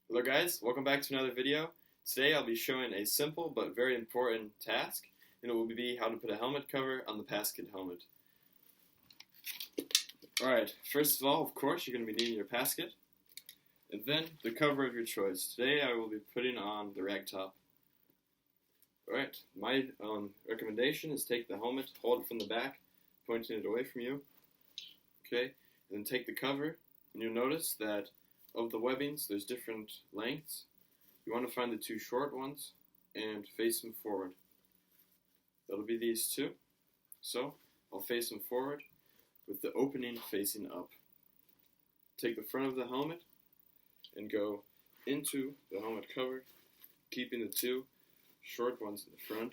Hello guys, welcome back to another video. Today I'll be showing a simple but very important task, and it will be how to put a helmet cover on the Passkit helmet. Alright, first of all, of course, you're going to be needing your Passkit, and then the cover of your choice. Today I will be putting on the ragtop. Alright, my recommendation is take the helmet, hold it from the back, pointing it away from you. Okay, and then take the cover, and you'll notice that of the webbings, there's different lengths. You want to find the two short ones and face them forward. That'll be these two. So I'll face them forward with the opening facing up. Take the front of the helmet and go into the helmet cover, keeping the two short ones in the front.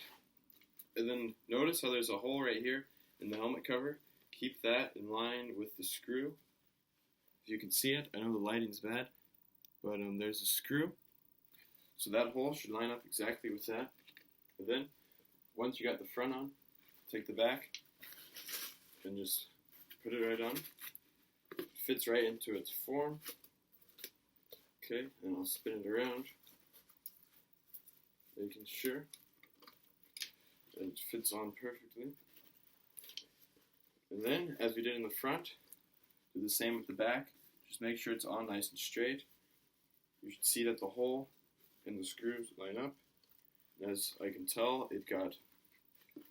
And then notice how there's a hole right here in the helmet cover. Keep that in line with the screw. If you can see it, I know the lighting's bad, but there's a screw. So that hole should line up exactly with that. And then, once you got the front on, take the back and just put it right on. It fits right into its form. Okay, and I'll spin it around, making sure that it fits on perfectly. And then, as we did in the front, do the same with the back. Just make sure it's on nice and straight. You should see that the hole and the screws line up. And as I can tell, it got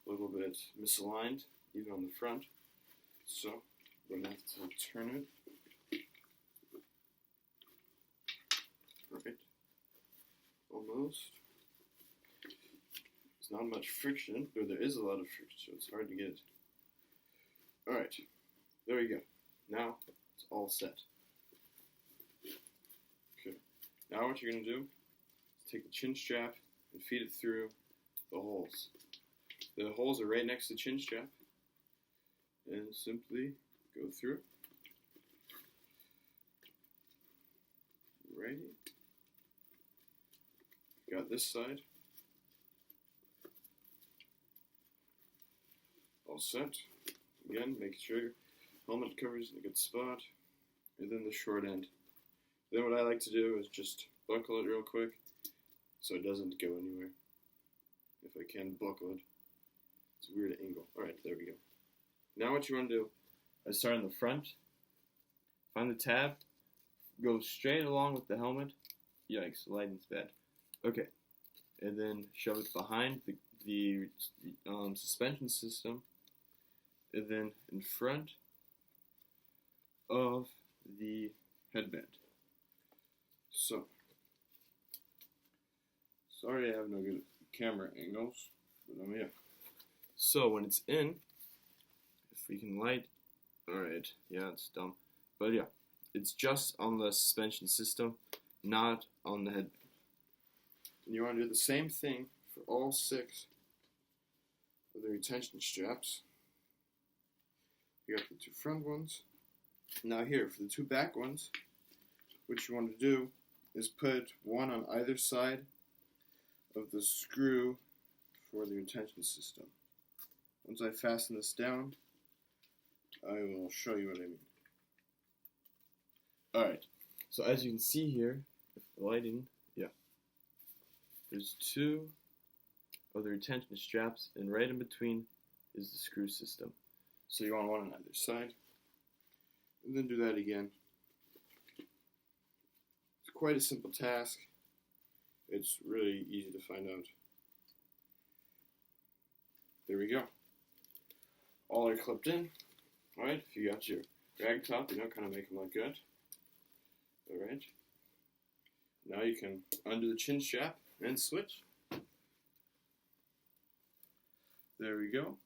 a little bit misaligned, even on the front. So I'm going to have to turn it. Right. Almost. There's not much friction, but there is a lot of friction, so it's hard to get. Alright, there we go. Now it's all set. Okay. Now what you're going to do is take the chin strap and feed it through the holes. The holes are right next to the chin strap. And simply go through. Righty. Got this side. All set. Again, make sure your helmet cover's in a good spot, and then the short end. Then what I like to do is just buckle it real quick so it doesn't go anywhere. If I can buckle it. It's a weird angle. Alright, there we go. Now what you want to do is start in the front, find the tab, go straight along with the helmet. Yikes, the lighting's bad. Okay, and then shove it behind the suspension system, and then in front of the headband. So, sorry I have no good camera angles, but yeah. So when it's in, if we can light, alright, yeah, it's dumb. But yeah, it's just on the suspension system, not on the headband. And you want to do the same thing for all 6 of the retention straps. You got the 2 front ones. Now here, for the 2 back ones, what you want to do is put one on either side of the screw for the retention system. Once I fasten this down, I will show you what I mean. Alright, so as you can see here, with the lighting, yeah, there's 2 of the retention straps, and right in between is the screw system. So you want one on either side, and then do that again. It's quite a simple task. It's really easy to find out. There we go. All are clipped in. Alright, if you got your rag top, you know, kind of make them look good. Alright. Now you can undo the chin strap and switch. There we go.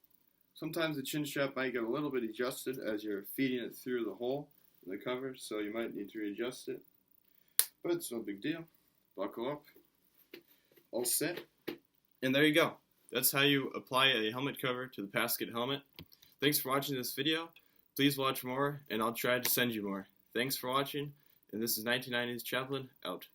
Sometimes the chin strap might get a little bit adjusted as you're feeding it through the hole in the cover, so you might need to readjust it. But it's no big deal. Buckle up. All set. And there you go. That's how you apply a helmet cover to the Passkit helmet. Thanks for watching this video. Please watch more, and I'll try to send you more. Thanks for watching, and this is 1990s Chaplain, out.